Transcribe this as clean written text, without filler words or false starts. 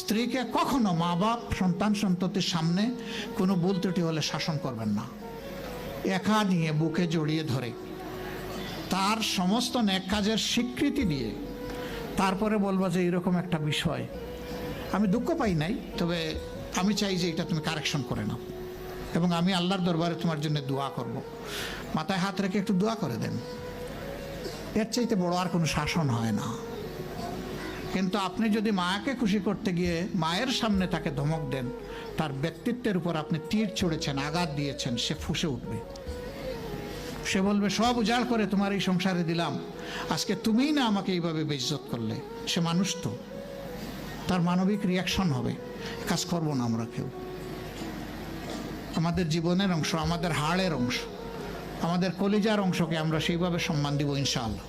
স্ত্রীকে কখনো মা বাপ সন্তান সন্ততির সামনে কোনো ভুল ত্রুটি হলে শাসন করবেন না। একা নিয়ে বুকে জড়িয়ে ধরে তার সমস্ত নেক কাজের স্বীকৃতি দিয়ে তারপরে বলবো যে এরকম একটা বিষয় আমি দুঃখ পাই নাই, তবে আমি চাই যে এটা তুমি কারেকশন করে নাও এবং আমি আল্লাহর দরবারে তোমার জন্য দোয়া করব। মাথায় হাত রেখে একটু দোয়া করে দেন। এর চাইতে বড় আর কোনো শাসন হয় না। কিন্তু আপনি যদি মাকে খুশি করতে গিয়ে মায়ের সামনে তাকে ধমক দেন, তার ব্যক্তিত্বের উপর আপনি তীর ছুঁড়েছেন, আঘাত দিয়েছেন, সে ফুঁসে উঠবে। সে বলবে সব উজাড় করে তোমার এই সংসারে দিলাম, আজকে তুমিই না আমাকে এইভাবে বেইজ্জত করলে। সে মানুষ তো, তার মানবিক রিয়াকশন হবে। কাজ করবো না আমরা কেউ। আমাদের জীবনের অংশ, আমাদের হাড়ের অংশ, আমাদের কলিজার অংশকে আমরা সেইভাবে সম্মান দিব ইনশাআল্লাহ।